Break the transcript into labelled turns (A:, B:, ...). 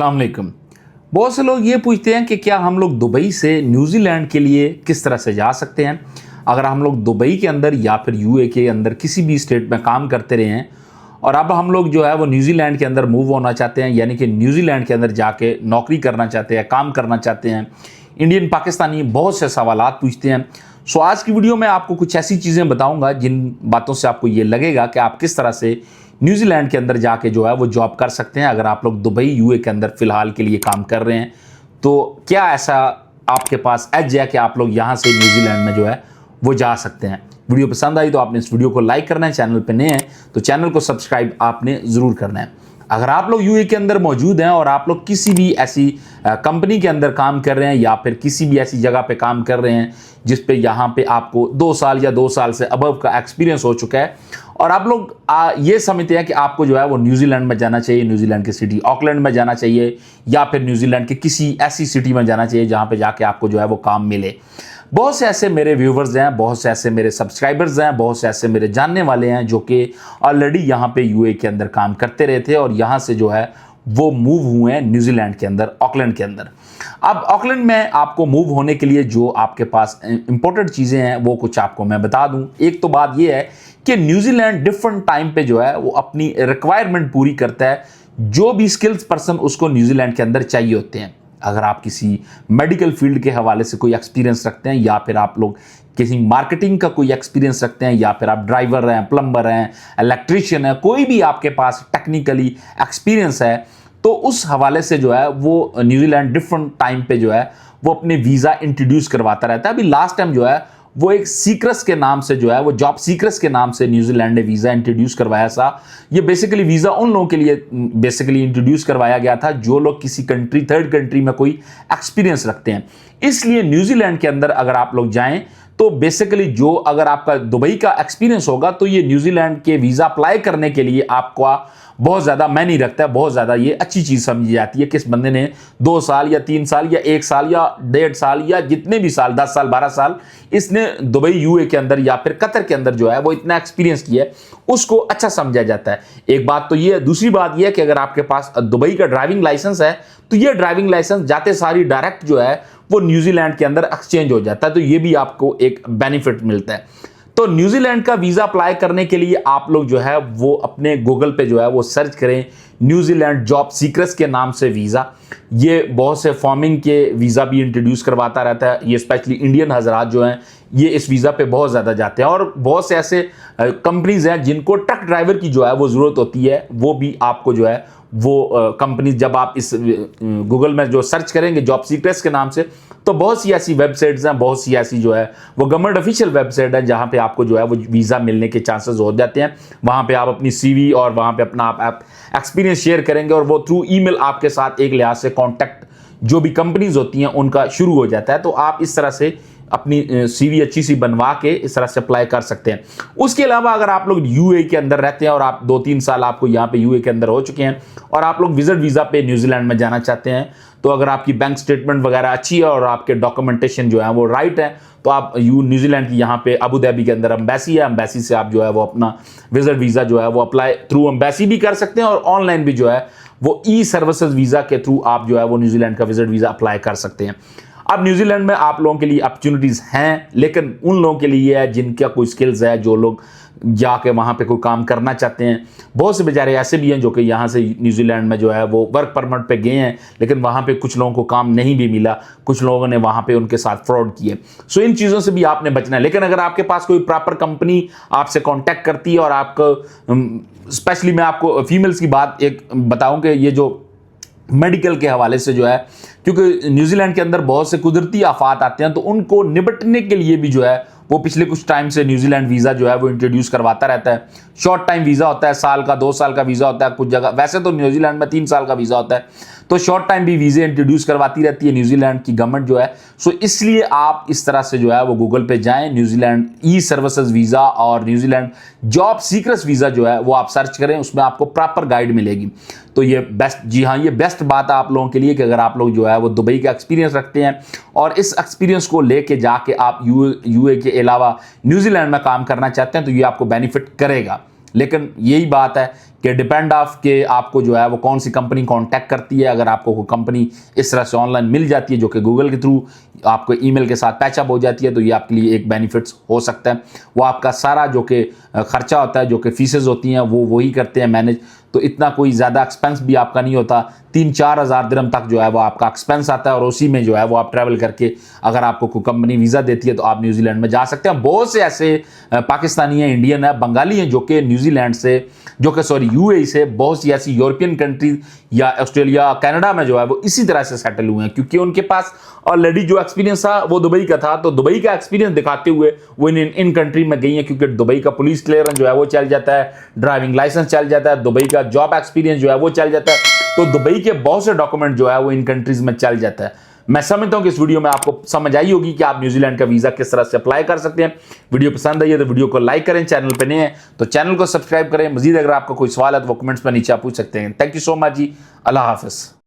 A: अस्सलाम वालेकुम। बहुत से लोग ये पूछते हैं कि क्या हम लोग दुबई से न्यूजीलैंड के लिए किस तरह से जा सकते हैं। अगर हम लोग दुबई के अंदर या फिर यूए के अंदर किसी भी स्टेट में काम करते रहे हैं और अब हम लोग जो है वो न्यूजीलैंड के अंदर मूव होना चाहते हैं, यानी कि न्यूजीलैंड के अंदर जाके नौकरी करना चाहते हैं, काम करना चाहते हैं। इंडियन पाकिस्तानी बहुत से सवालात पूछते हैं। सो आज की वीडियो में आपको कुछ ऐसी चीज़ें बताऊंगा जिन बातों से आपको ये लगेगा कि आप किस तरह से न्यूजीलैंड के अंदर जाके जो है वो जॉब कर सकते हैं। अगर आप लोग दुबई यूए के अंदर फ़िलहाल के लिए काम कर रहे हैं तो क्या ऐसा आपके पास एज है कि आप लोग यहाँ से न्यूजीलैंड में जो है वो जा सकते हैं। वीडियो पसंद आई तो आपने इस वीडियो को लाइक करना है, चैनल पे नए हैं तो चैनल को सब्सक्राइब आपने ज़रूर करना है। अगर आप लोग यूए के अंदर मौजूद हैं और आप लोग किसी भी ऐसी कंपनी के अंदर काम कर रहे हैं या फिर किसी भी ऐसी जगह पे काम कर रहे हैं जिस पे यहाँ पे आपको 2 साल या 2 साल से अबव का एक्सपीरियंस हो चुका है और आप लोग ये समझते हैं कि आपको जो है वो न्यूजीलैंड में जाना चाहिए, न्यूजीलैंड की सिटी ऑकलैंड में जाना चाहिए या फिर न्यूजीलैंड की किसी ऐसी सिटी में जाना चाहिए जहाँ पे जाके आपको जो है वो काम मिले। बहुत से ऐसे मेरे व्यूवर्स हैं, बहुत से ऐसे मेरे सब्सक्राइबर्स हैं, बहुत से ऐसे मेरे जानने वाले हैं जो कि ऑलरेडी यहाँ पे यूए के अंदर काम करते रहे थे और यहाँ से जो है वो मूव हुए हैं न्यूजीलैंड के अंदर, ऑकलैंड के अंदर। अब ऑकलैंड में आपको मूव होने के लिए जो आपके पास इंपॉर्टेंट चीज़ें हैं वो कुछ आपको मैं बता दूं। एक तो बात ये है कि न्यूजीलैंड डिफरेंट टाइम पे जो है वो अपनी रिक्वायरमेंट पूरी करता है, जो भी स्किल्स पर्सन उसको न्यूजीलैंड के अंदर चाहिए होते हैं। अगर आप किसी मेडिकल फील्ड के हवाले से कोई एक्सपीरियंस रखते हैं या फिर आप लोग किसी मार्केटिंग का कोई एक्सपीरियंस रखते हैं या फिर आप ड्राइवर हैं, प्लम्बर हैं, इलेक्ट्रीशियन है, कोई भी आपके पास टेक्निकली एक्सपीरियंस है तो उस हवाले से जो है वो न्यूजीलैंड डिफरेंट टाइम पे जो है वो अपने वीज़ा इंट्रोड्यूस करवाता रहता है। अभी लास्ट टाइम जो है वो एक सीक्रस के नाम से जो है वो जॉब सीक्रस के नाम से न्यूजीलैंड ने वीज़ा इंट्रोड्यूस करवाया था। ये बेसिकली वीज़ा उन लोगों के लिए बेसिकली इंट्रोड्यूस करवाया गया था जो लोग किसी कंट्री, थर्ड कंट्री में कोई एक्सपीरियंस रखते हैं। इसलिए न्यूजीलैंड के अंदर अगर आप लोग जाएं तो बेसिकली जो अगर आपका दुबई का एक्सपीरियंस होगा तो ये न्यूजीलैंड के वीज़ा अप्लाई करने के लिए आपका बहुत ज़्यादा मायने रखता है, बहुत ज़्यादा ये अच्छी चीज़ समझी जाती है। किस बंदे ने 2 साल या 3 साल या 1 साल या 1.5 साल या जितने भी साल, 10 साल 12 साल इसने दुबई यूए के अंदर या फिर कतर के अंदर जो है वो इतना एक्सपीरियंस किया है उसको अच्छा समझा जाता है। एक बात तो ये है। दूसरी बात ये है कि अगर आपके पास दुबई का ड्राइविंग लाइसेंस है तो ये ड्राइविंग लाइसेंस जाते सारी डायरेक्ट जो है वो न्यूजीलैंड के अंदर एक्सचेंज हो जाता है, तो ये भी आपको एक बेनिफिट मिलता है। तो न्यूजीलैंड का वीज़ा अप्लाई करने के लिए आप लोग जो है वो अपने गूगल पे जो है वो सर्च करें न्यूजीलैंड जॉब सीकर्स के नाम से वीज़ा। ये बहुत से फार्मिंग के वीज़ा भी इंट्रोड्यूस करवाता रहता है। ये स्पेशली इंडियन हजरात जो हैं ये इस वीज़ा पे बहुत ज़्यादा जाते हैं और बहुत से ऐसे कंपनीज हैं जिनको ट्रक ड्राइवर की जो है वो ज़रूरत होती है, वो भी आपको जो है वो कंपनी जब आप इस गूगल में जो सर्च करेंगे जॉब सीकर्स के नाम से तो बहुत सी ऐसी वेबसाइट्स हैं, बहुत सी ऐसी जो है वो गवर्नमेंट ऑफिशियल वेबसाइट है जहाँ पे आपको जो है वो वीज़ा मिलने के चांसेस हो जाते हैं। वहाँ पे आप अपनी सीवी और वहाँ पे अपना आप एक्सपीरियंस शेयर करेंगे और वो थ्रू ईमेल आपके साथ एक लिहाज से कॉन्टैक्ट जो भी कंपनीज होती हैं उनका शुरू हो जाता है। तो आप इस तरह से अपनी सीवी अच्छी सी बनवा के इस तरह से अप्लाई कर सकते हैं। उसके अलावा अगर आप लोग यूए के अंदर रहते हैं और आप 2-3 साल आपको यहाँ पे यूए के अंदर हो चुके हैं और आप लोग विजिट वीज़ा पे न्यूजीलैंड में जाना चाहते हैं तो अगर आपकी बैंक स्टेटमेंट वगैरह अच्छी है और आपके डॉक्यूमेंटेशन जो है वो राइट है तो आप न्यूजीलैंड की यहाँ पे अबू धाबी के अंदर एम्बेसी है, एम्बेसी से आप जो है वो अपना विजिट वीज़ा जो है वो अप्लाई थ्रू एम्बेसी भी कर सकते हैं और ऑनलाइन भी जो है वो ई सर्विसेज वीज़ा के थ्रू आप जो है वो न्यूजीलैंड का विजिट वीज़ा अप्लाई कर सकते हैं। अब न्यूजीलैंड में आप लोगों के लिए अपॉर्चुनिटीज़ हैं, लेकिन उन लोगों के लिए है जिनका कोई स्किल्स है, जो लोग जाके वहाँ पे कोई काम करना चाहते हैं। बहुत से बेचारे ऐसे भी हैं जो कि यहाँ से न्यूजीलैंड में जो है वो वर्क परमिट पे गए हैं लेकिन वहाँ पे कुछ लोगों को काम नहीं भी मिला, कुछ लोगों ने वहाँ पे उनके साथ फ्रॉड किए। सो इन चीज़ों से भी आपने बचना है। लेकिन अगर आपके पास कोई प्रॉपर कंपनी आपसे कॉन्टैक्ट करती है और आपको स्पेशली मैं आपको फीमेल्स की बात एक बताऊँ कि ये जो मेडिकल के हवाले से जो है, क्योंकि न्यूजीलैंड के अंदर बहुत से कुदरती आफात आते हैं तो उनको निपटने के लिए भी जो है वो पिछले कुछ टाइम से न्यूजीलैंड वीज़ा जो है वो इंट्रोड्यूस करवाता रहता है। शॉर्ट टाइम वीज़ा होता है, साल का 2 साल का वीज़ा होता है कुछ जगह, वैसे तो न्यूजीलैंड में 3 साल का वीज़ा होता है, तो शॉर्ट टाइम भी वीज़े इंट्रोड्यूस करवाती रहती है न्यूजीलैंड की गवर्नमेंट जो है। सो इसलिए आप इस तरह से जो है वो गूगल पे जाएं, न्यूजीलैंड ई सर्विसेज वीज़ा और न्यूजीलैंड जॉब सीकर्स वीज़ा जो है वो आप सर्च करें, उसमें आपको प्रॉपर गाइड मिलेगी। तो ये बेस्ट, जी हाँ, ये बेस्ट बात है आप लोगों के लिए कि अगर आप लोग जो है वो दुबई का एक्सपीरियंस रखते हैं और इस एक्सपीरियंस को लेके जाके आप यूए के अलावा न्यूजीलैंड में काम करना चाहते हैं तो ये आपको बेनिफिट करेगा। लेकिन यही बात है कि डिपेंड ऑफ के आपको जो है वो कौन सी कंपनी कांटेक्ट करती है। अगर आपको कोई कंपनी इस तरह से ऑनलाइन मिल जाती है जो कि गूगल के थ्रू आपको ईमेल के साथ पैचअप हो जाती है, तो ये आपके लिए एक बेनिफिट्स हो सकता है। वो आपका सारा जो कि खर्चा होता है, जो कि फीसेज होती हैं, वो वही करते हैं मैनेज, तो इतना कोई ज़्यादा एक्सपेंस भी आपका नहीं होता। 3-4 हज़ार दिरहम तक जो है वो आपका एक्सपेंस आता है, और उसी में जो है वो आप ट्रैवल करके अगर आपको कोई कंपनी वीज़ा देती है तो आप न्यूजीलैंड में जा सकते हैं। बहुत से ऐसे पाकिस्तानी हैं, इंडियन है, बंगाली हैं जो कि न्यूजीलैंड से, जो कि सॉरी यूएई से, बहुत सी ऐसी यूरोपियन कंट्रीज या ऑस्ट्रेलिया कनाडा में जो है वो इसी तरह से सेटल हुए हैं, क्योंकि उनके पास ऑलरेडी जो एक्सपीरियंस था वो दुबई का था। तो दुबई का एक्सपीरियंस दिखाते हुए वो इन कंट्री में गई हैं, क्योंकि दुबई का पुलिस क्लियरेंस जो है वो चल जाता है, ड्राइविंग लाइसेंस चल जाता है, दुबई का जॉब एक्सपीरियंस जो है वो चल जाता है। तो दुबई के बहुत से डॉक्यूमेंट जो है वो इन कंट्रीज में चल जाता है। मैं समझता हूं कि इस वीडियो में आपको समझ आई होगी कि आप न्यूजीलैंड का वीजा किस तरह से अप्लाई कर सकते हैं। वीडियो पसंद आई है तो वीडियो को लाइक करें, चैनल पे नए हैं तो चैनल को सब्सक्राइब करें। मजीद अगर आपको कोई सवाल है तो वो कमेंट्स में नीचे आप पूछ सकते हैं। थैंक यू सो मच जी, अल्लाह हाफिज।